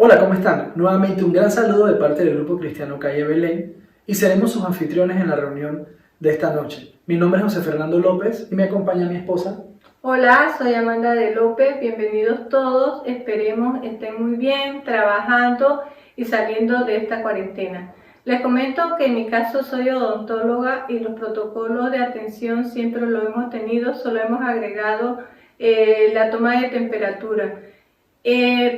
Hola, ¿cómo están? Nuevamente un gran saludo de parte del Grupo Cristiano Calle Belén y seremos sus anfitriones en la reunión de esta noche. Mi nombre es José Fernando López y me acompaña mi esposa. Hola, soy Amanda de López, bienvenidos todos, esperemos estén muy bien, trabajando y saliendo de esta cuarentena. Les comento que en mi caso soy odontóloga y los protocolos de atención siempre lo hemos tenido, solo hemos agregado la toma de temperatura.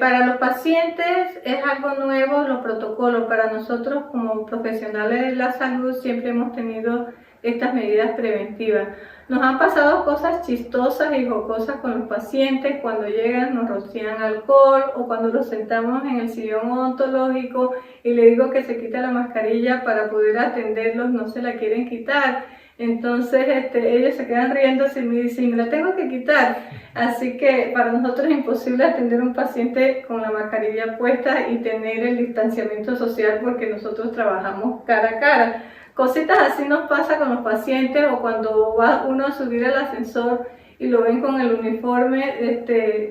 Para los pacientes es algo nuevo los protocolos. Para nosotros como profesionales de la salud siempre hemos tenido estas medidas preventivas. Nos han pasado cosas chistosas y jocosas con los pacientes cuando llegan, nos rocian alcohol o cuando los sentamos en el sillón odontológico y le digo que se quita la mascarilla para poder atenderlos, no se la quieren quitar. Entonces ellos se quedan riéndose y me dicen, me la tengo que quitar. Así que para nosotros es imposible atender a un paciente con la mascarilla puesta y tener el distanciamiento social porque nosotros trabajamos cara a cara. Cositas así nos pasa con los pacientes o cuando va uno a subir al ascensor y lo ven con el uniforme,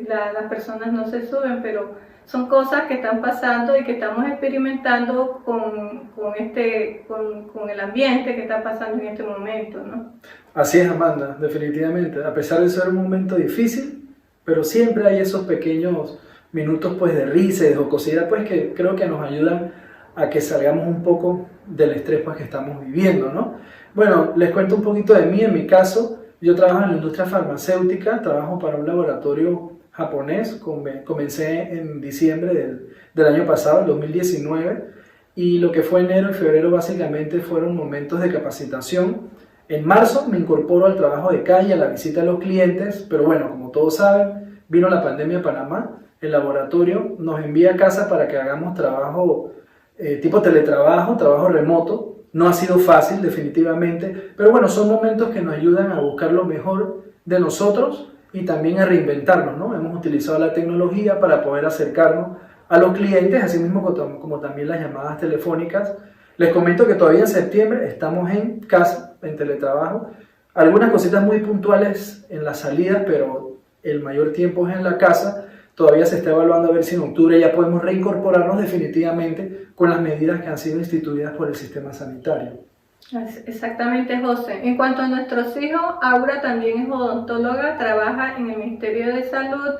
las personas no se suben, pero son cosas que están pasando y que estamos experimentando con el ambiente que está pasando en este momento, ¿no? Así es, Amanda, definitivamente. A pesar de ser un momento difícil, pero siempre hay esos pequeños minutos pues de risa y de jocosidad pues que creo que nos ayudan a que salgamos un poco del estrés pues que estamos viviendo, ¿no? Bueno, les cuento un poquito de mí. En mi caso, yo trabajo en la industria farmacéutica, trabajo para un laboratorio japonés. Comencé en diciembre del año pasado, el 2019, y lo que fue enero y febrero básicamente fueron momentos de capacitación. En marzo me incorporo al trabajo de calle, a la visita a los clientes, pero bueno, como todos saben, vino la pandemia a Panamá, el laboratorio nos envía a casa para que hagamos trabajo tipo teletrabajo, trabajo remoto. No ha sido fácil definitivamente, pero bueno, son momentos que nos ayudan a buscar lo mejor de nosotros y también a reinventarnos, ¿no? Hemos utilizado la tecnología para poder acercarnos a los clientes, así mismo como también las llamadas telefónicas. Les comento que todavía en septiembre estamos en casa, en teletrabajo. Algunas cositas muy puntuales en la salida, pero el mayor tiempo es en la casa. Todavía se está evaluando a ver si en octubre ya podemos reincorporarnos definitivamente con las medidas que han sido instituidas por el sistema sanitario. Exactamente, José. En cuanto a nuestros hijos, Aura también es odontóloga, trabaja en el Ministerio de Salud.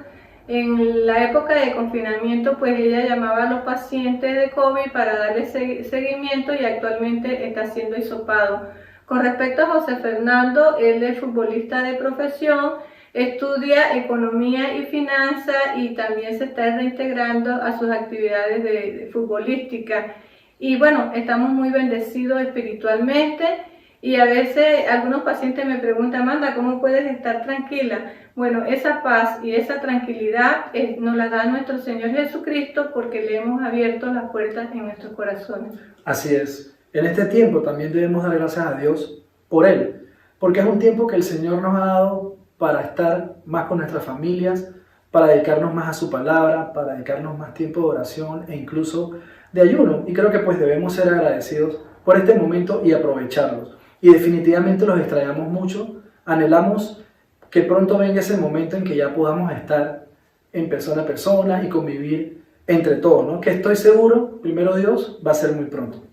En la época de confinamiento, pues ella llamaba a los pacientes de COVID para darle seguimiento y actualmente está haciendo hisopado. Con respecto a José Fernando, él es futbolista de profesión, estudia economía y finanzas y también se está reintegrando a sus actividades de futbolística. Y bueno, estamos muy bendecidos espiritualmente y a veces algunos pacientes me preguntan, Amanda, ¿cómo puedes estar tranquila? Bueno, esa paz y esa tranquilidad nos la da nuestro Señor Jesucristo porque le hemos abierto las puertas en nuestros corazones. Así es. En este tiempo también debemos dar gracias a Dios por Él, porque es un tiempo que el Señor nos ha dado para estar más con nuestras familias, para dedicarnos más a su palabra, para dedicarnos más tiempo de oración e incluso de ayuno. Y creo que pues debemos ser agradecidos por este momento y aprovecharlos. Y definitivamente los extrañamos mucho, anhelamos que pronto venga ese momento en que ya podamos estar en persona a persona y convivir entre todos, ¿no? Que estoy seguro, primero Dios, va a ser muy pronto.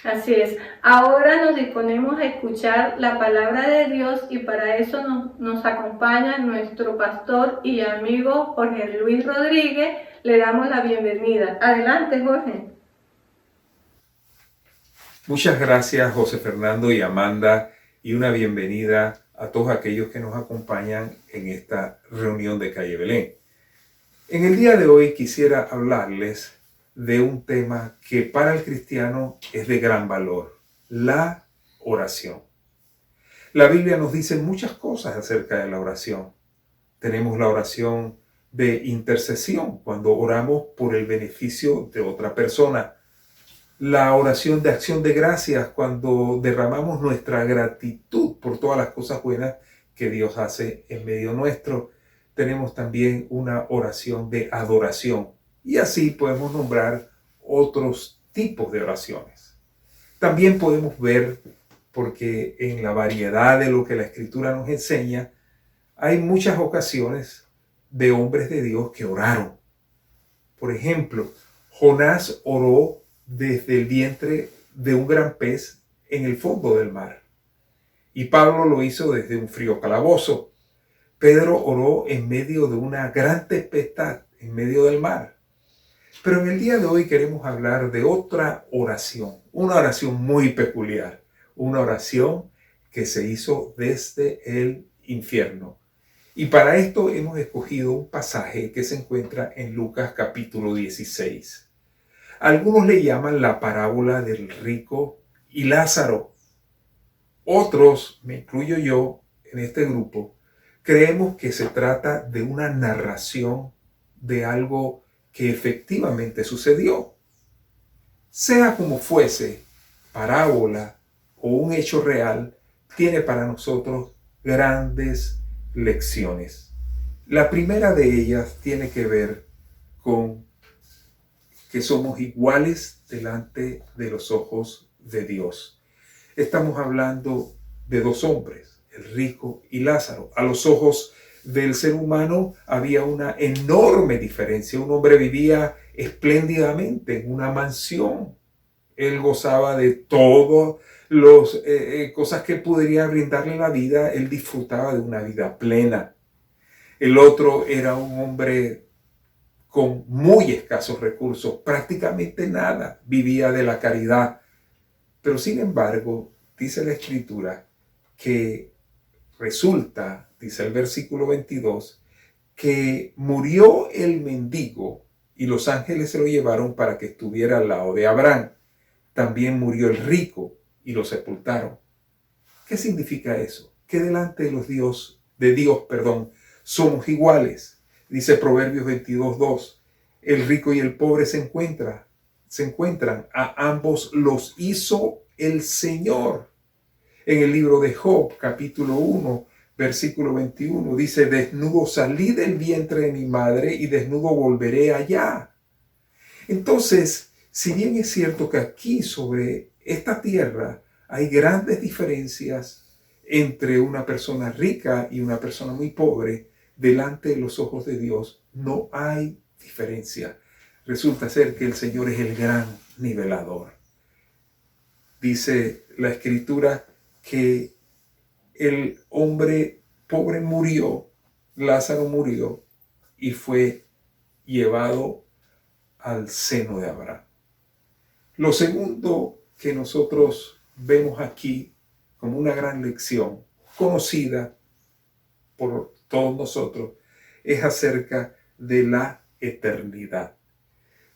Así es. Ahora nos disponemos a escuchar la palabra de Dios y para eso nos acompaña nuestro pastor y amigo Jorge Luis Rodríguez. Le damos la bienvenida. Adelante, Jorge. Muchas gracias, José Fernando y Amanda, y una bienvenida a todos aquellos que nos acompañan en esta reunión de Calle Belén. En el día de hoy quisiera hablarles de un tema que para el cristiano es de gran valor, la oración. La Biblia nos dice muchas cosas acerca de la oración. Tenemos la oración de intercesión, cuando oramos por el beneficio de otra persona. La oración de acción de gracias, cuando derramamos nuestra gratitud por todas las cosas buenas que Dios hace en medio nuestro. Tenemos también una oración de adoración. Y así podemos nombrar otros tipos de oraciones. También podemos ver, porque en la variedad de lo que la Escritura nos enseña, hay muchas ocasiones de hombres de Dios que oraron. Por ejemplo, Jonás oró desde el vientre de un gran pez en el fondo del mar. Y Pablo lo hizo desde un frío calabozo. Pedro oró en medio de una gran tempestad, en medio del mar. Pero en el día de hoy queremos hablar de otra oración, una oración muy peculiar, una oración que se hizo desde el infierno. Y para esto hemos escogido un pasaje que se encuentra en Lucas capítulo 16. Algunos le llaman la parábola del rico y Lázaro. Otros, me incluyo yo en este grupo, creemos que se trata de una narración de algo que efectivamente sucedió. Sea como fuese, parábola o un hecho real, tiene para nosotros grandes lecciones. La primera de ellas tiene que ver con que somos iguales delante de los ojos de Dios. Estamos hablando de dos hombres, el rico y Lázaro. A los ojos del ser humano había una enorme diferencia. Un hombre vivía espléndidamente en una mansión. Él gozaba de todas las cosas que podría brindarle la vida. Él disfrutaba de una vida plena. El otro era un hombre con muy escasos recursos, prácticamente nada, vivía de la caridad. Pero sin embargo, dice la Escritura que resulta, dice el versículo 22, que murió el mendigo y los ángeles se lo llevaron para que estuviera al lado de Abraham. También murió el rico y lo sepultaron. ¿Qué significa eso? Que delante de Dios, somos iguales. Dice Proverbios 22:2, el rico y el pobre se encuentran, a ambos los hizo el Señor. En el libro de Job, capítulo 1, versículo 21, dice, desnudo salí del vientre de mi madre y desnudo volveré allá. Entonces, si bien es cierto que aquí sobre esta tierra hay grandes diferencias entre una persona rica y una persona muy pobre, delante de los ojos de Dios no hay diferencia. Resulta ser que el Señor es el gran nivelador. Dice la Escritura que el hombre pobre murió, Lázaro murió y fue llevado al seno de Abraham. Lo segundo que nosotros vemos aquí como una gran lección, conocida por todos nosotros, es acerca de la eternidad.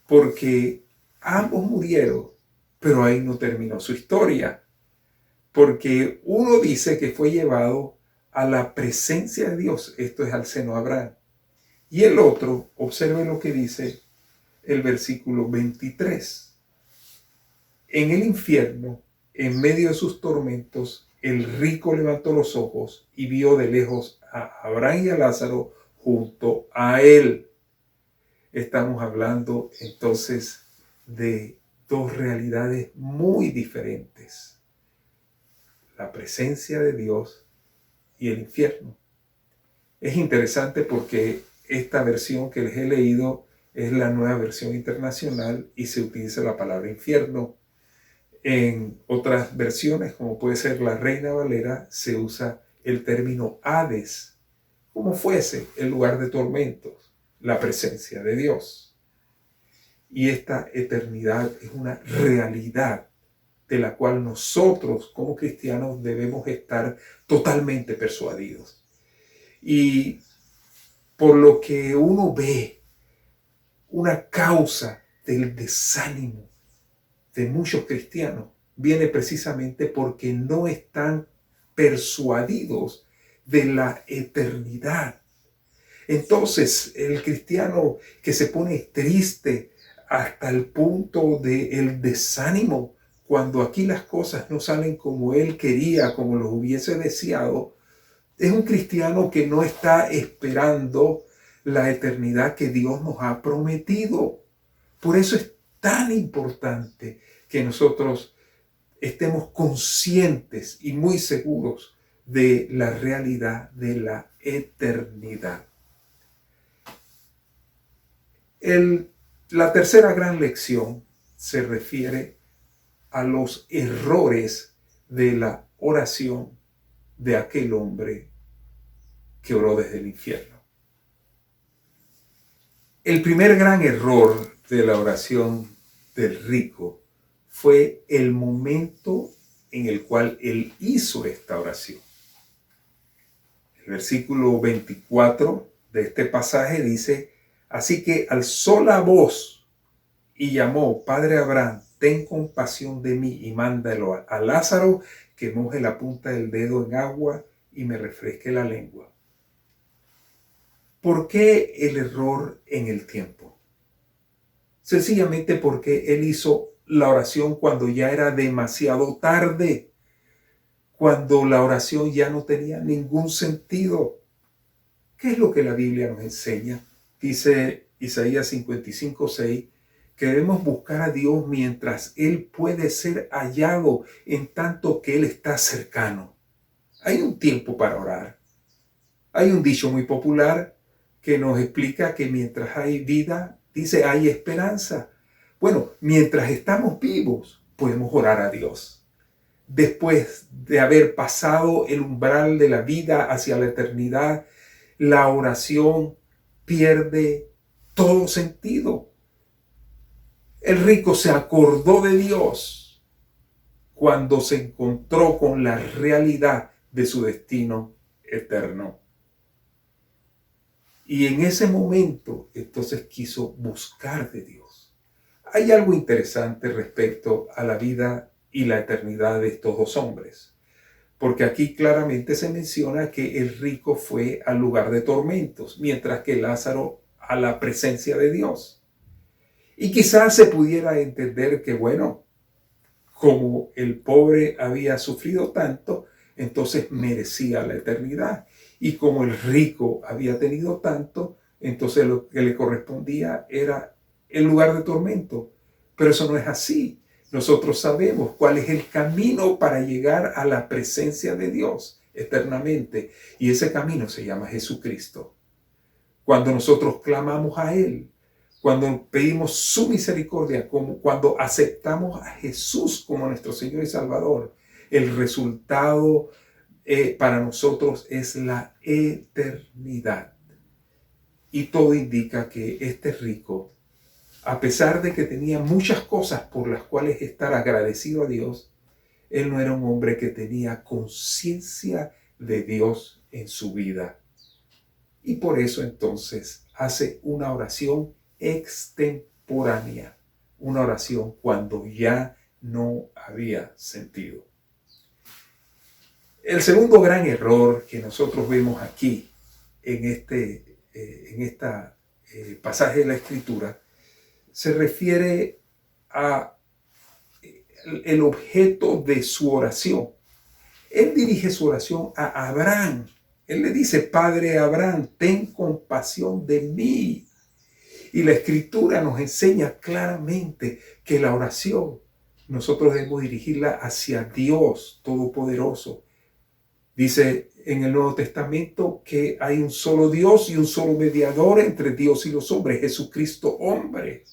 Porque ambos murieron, pero ahí no terminó su historia. Porque uno dice que fue llevado a la presencia de Dios, esto es al seno de Abraham. Y el otro, observe lo que dice el versículo 23. En el infierno, en medio de sus tormentos, el rico levantó los ojos y vio de lejos a Abraham y a Lázaro junto a él. Estamos hablando entonces de dos realidades muy diferentes. La presencia de Dios y el infierno. Es interesante porque esta versión que les he leído es la Nueva Versión Internacional y se utiliza la palabra infierno. En otras versiones, como puede ser la Reina Valera, se usa el término Hades, como fuese el lugar de tormentos, la presencia de Dios. Y esta eternidad es una realidad de la cual nosotros como cristianos debemos estar totalmente persuadidos. Y por lo que uno ve, una causa del desánimo de muchos cristianos viene precisamente porque no están persuadidos de la eternidad. Entonces, el cristiano que se pone triste hasta el punto del desánimo, cuando aquí las cosas no salen como él quería, como los hubiese deseado, es un cristiano que no está esperando la eternidad que Dios nos ha prometido. Por eso es tan importante que nosotros estemos conscientes y muy seguros de la realidad de la eternidad. El La tercera gran lección se refiere a los errores de la oración de aquel hombre que oró desde el infierno. El primer gran error de la oración del rico fue el momento en el cual él hizo esta oración. El versículo 24 de este pasaje dice: así que alzó la voz y llamó: Padre Abraham, ten compasión de mí y mándalo a Lázaro que moje la punta del dedo en agua y me refresque la lengua. ¿Por qué el error en el tiempo? Sencillamente porque él hizo la oración cuando ya era demasiado tarde, cuando la oración ya no tenía ningún sentido. ¿Qué es lo que la Biblia nos enseña? Dice Isaías 55:6, que debemos buscar a Dios mientras Él puede ser hallado, en tanto que Él está cercano. Hay un tiempo para orar. Hay un dicho muy popular que nos explica que mientras hay vida, dice, hay esperanza. Bueno, mientras estamos vivos, podemos orar a Dios. Después de haber pasado el umbral de la vida hacia la eternidad, la oración pierde todo sentido. El rico se acordó de Dios cuando se encontró con la realidad de su destino eterno. Y en ese momento, entonces quiso buscar de Dios. Hay algo interesante respecto a la vida y la eternidad de estos dos hombres, porque aquí claramente se menciona que el rico fue al lugar de tormentos, mientras que Lázaro a la presencia de Dios. Y quizás se pudiera entender que, bueno, como el pobre había sufrido tanto, entonces merecía la eternidad. Y como el rico había tenido tanto, entonces lo que le correspondía era el lugar de tormento. Pero eso no es así. Nosotros sabemos cuál es el camino para llegar a la presencia de Dios eternamente. Y ese camino se llama Jesucristo. Cuando nosotros clamamos a Él, cuando pedimos su misericordia, cuando aceptamos a Jesús como nuestro Señor y Salvador, el resultado para nosotros es la eternidad. Y todo indica que este rico, a pesar de que tenía muchas cosas por las cuales estar agradecido a Dios, él no era un hombre que tenía conciencia de Dios en su vida. Y por eso entonces hace una oración extemporánea, una oración cuando ya no había sentido. El segundo gran error que nosotros vemos aquí en este pasaje de la Escritura se refiere a el objeto de su oración. Él dirige su oración a Abraham. Él le dice: Padre Abraham, ten compasión de mí. Y la Escritura nos enseña claramente que la oración nosotros debemos dirigirla hacia Dios Todopoderoso. Dice en el Nuevo Testamento que hay un solo Dios y un solo mediador entre Dios y los hombres, Jesucristo hombre.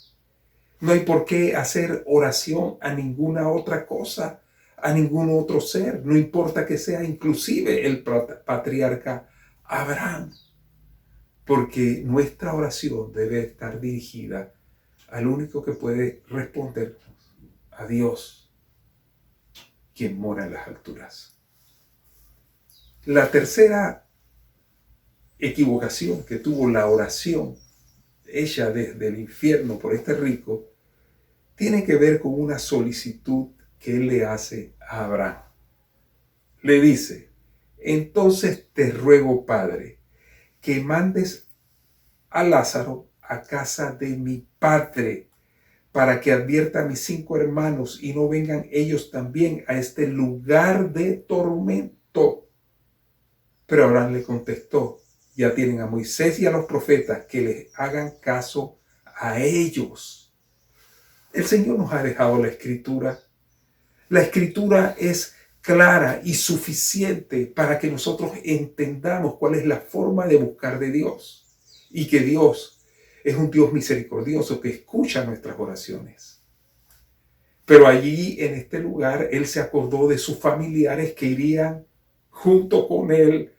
No hay por qué hacer oración a ninguna otra cosa, a ningún otro ser. No importa que sea inclusive el patriarca Abraham. Porque nuestra oración debe estar dirigida al único que puede respondernos, a Dios, quien mora en las alturas. La tercera equivocación que tuvo la oración hecha desde el infierno por este rico tiene que ver con una solicitud que él le hace a Abraham. Le dice: entonces te ruego, Padre, que mandes a Lázaro a casa de mi padre, para que advierta a mis 5 hermanos y no vengan ellos también a este lugar de tormento. Pero Abraham le contestó: ya tienen a Moisés y a los profetas, que les hagan caso a ellos. El Señor nos ha dejado la Escritura. La Escritura es clara y suficiente para que nosotros entendamos cuál es la forma de buscar de Dios. Y que Dios es un Dios misericordioso que escucha nuestras oraciones. Pero allí, en este lugar, Él se acordó de sus familiares que irían junto con Él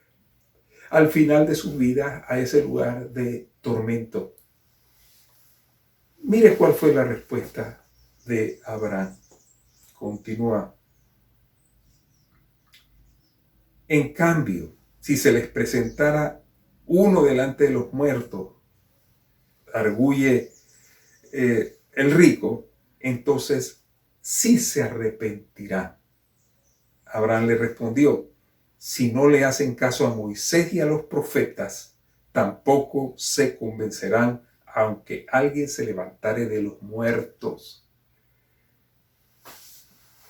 al final de su vida a ese lugar de tormento. Mire cuál fue la respuesta de Abraham. Continúa. En cambio, si se les presentara uno delante de los muertos, arguye el rico, entonces sí se arrepentirá. Abraham le respondió: si no le hacen caso a Moisés y a los profetas, tampoco se convencerán, aunque alguien se levantare de los muertos.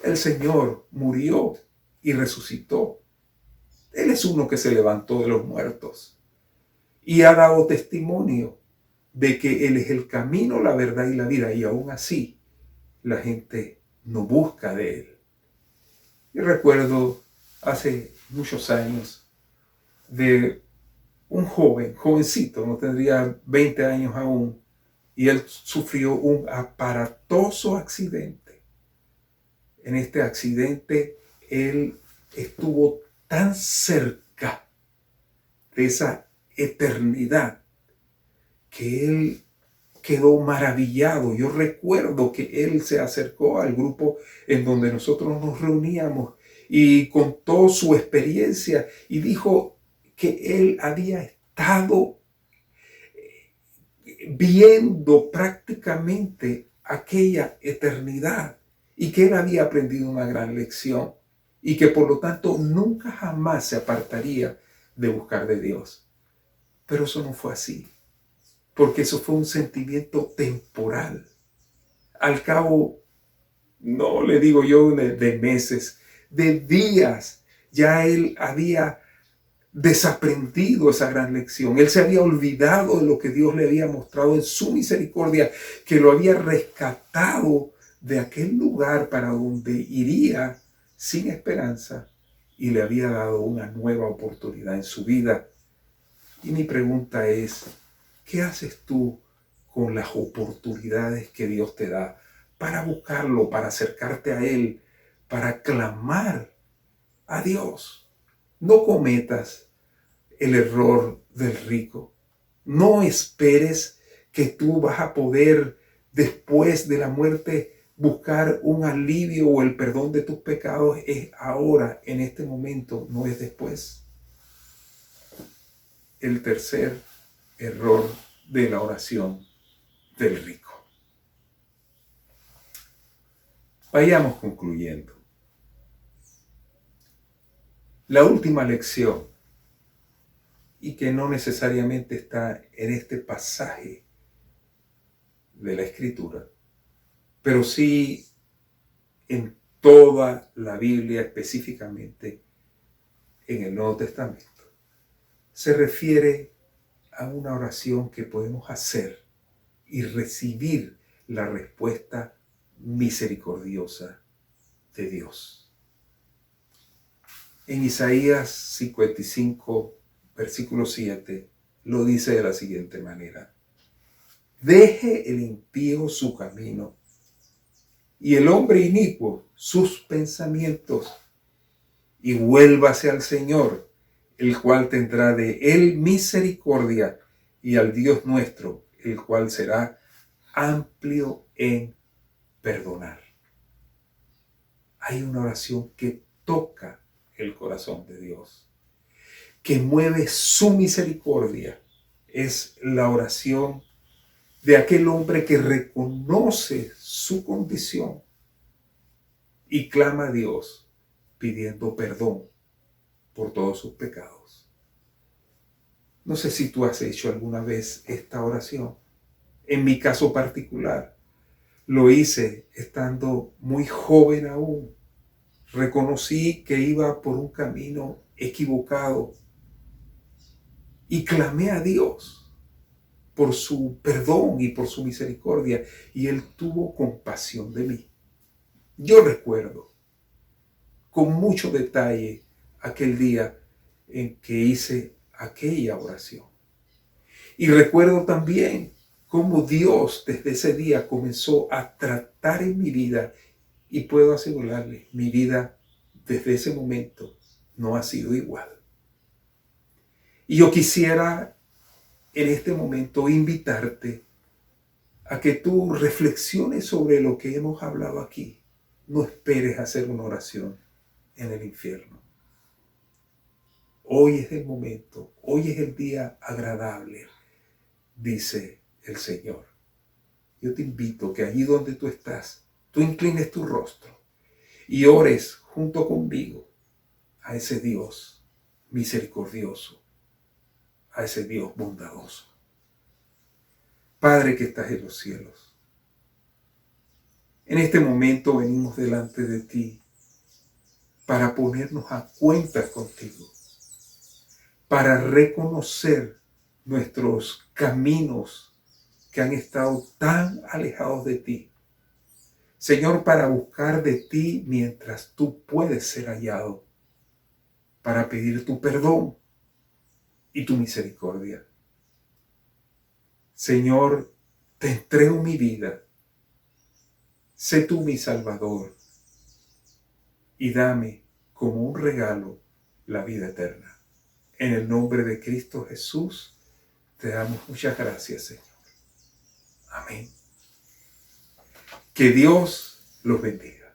El Señor murió y resucitó. Él es uno que se levantó de los muertos y ha dado testimonio de que Él es el camino, la verdad y la vida, y aún así la gente no busca de Él. Yo recuerdo hace muchos años de un jovencito, no tendría 20 años aún, y él sufrió un aparatoso accidente. En este accidente él estuvo tan cerca de esa eternidad que él quedó maravillado. Yo recuerdo que él se acercó al grupo en donde nosotros nos reuníamos y contó su experiencia y dijo que él había estado viendo prácticamente aquella eternidad y que él había aprendido una gran lección y que por lo tanto nunca jamás se apartaría de buscar de Dios. Pero eso no fue así, porque eso fue un sentimiento temporal. Al cabo, no le digo yo de meses, de días, ya él había desaprendido esa gran lección. Él se había olvidado de lo que Dios le había mostrado en su misericordia, que lo había rescatado de aquel lugar para donde iría sin esperanza y le había dado una nueva oportunidad en su vida. Y mi pregunta es, ¿qué haces tú con las oportunidades que Dios te da para buscarlo, para acercarte a Él, para clamar a Dios? No cometas el error del rico. No esperes que tú vas a poder después de la muerte buscar un alivio o el perdón de tus pecados. Es ahora, en este momento, no es después. El tercer error de la oración del rico. Vayamos concluyendo. La última lección, y que no necesariamente está en este pasaje de la Escritura, pero sí en toda la Biblia, específicamente en el Nuevo Testamento, se refiere a una oración que podemos hacer y recibir la respuesta misericordiosa de Dios. En Isaías 55, versículo 7, lo dice de la siguiente manera: deje el impío su camino y el hombre inicuo sus pensamientos, y vuélvase al Señor, el cual tendrá de él misericordia, y al Dios nuestro, el cual será amplio en perdonar. Hay una oración que toca el corazón de Dios, que mueve su misericordia. Es la oración de aquel hombre que reconoce su condición y clama a Dios pidiendo perdón por todos sus pecados. No sé si tú has hecho alguna vez esta oración. En mi caso particular, lo hice estando muy joven aún. Reconocí que iba por un camino equivocado y clamé a Dios por su perdón y por su misericordia, y Él tuvo compasión de mí. Yo recuerdo con mucho detalle aquel día en que hice aquella oración. Y recuerdo también cómo Dios desde ese día comenzó a tratar en mi vida, y puedo asegurarle, mi vida desde ese momento no ha sido igual. Y yo quisiera en este momento invitarte a que tú reflexiones sobre lo que hemos hablado aquí. No esperes hacer una oración en el infierno. Hoy es el momento, hoy es el día agradable, dice el Señor. Yo te invito que allí donde tú estás, tú inclines tu rostro y ores junto conmigo a ese Dios misericordioso, a ese Dios bondadoso. Padre que estás en los cielos, en este momento venimos delante de ti para ponernos a cuentas contigo, para reconocer nuestros caminos que han estado tan alejados de ti. Señor, para buscar de ti mientras tú puedes ser hallado, para pedir tu perdón y tu misericordia. Señor, te entrego mi vida. Sé tú mi Salvador y dame como un regalo la vida eterna. En el nombre de Cristo Jesús, te damos muchas gracias, Señor. Amén. Que Dios los bendiga.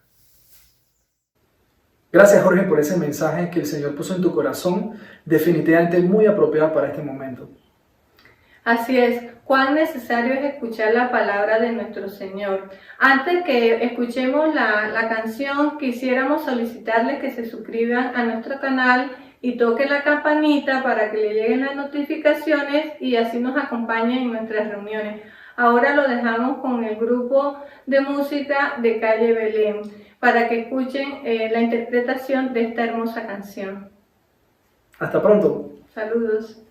Gracias, Jorge, por ese mensaje que el Señor puso en tu corazón, definitivamente muy apropiado para este momento. Así es, cuán necesario es escuchar la palabra de nuestro Señor. Antes que escuchemos la canción, quisiéramos solicitarles que se suscriban a nuestro canal y toquen la campanita para que le lleguen las notificaciones y así nos acompañen en nuestras reuniones. Ahora lo dejamos con el grupo de música de Calle Belén para que escuchen la interpretación de esta hermosa canción. Hasta pronto. Saludos.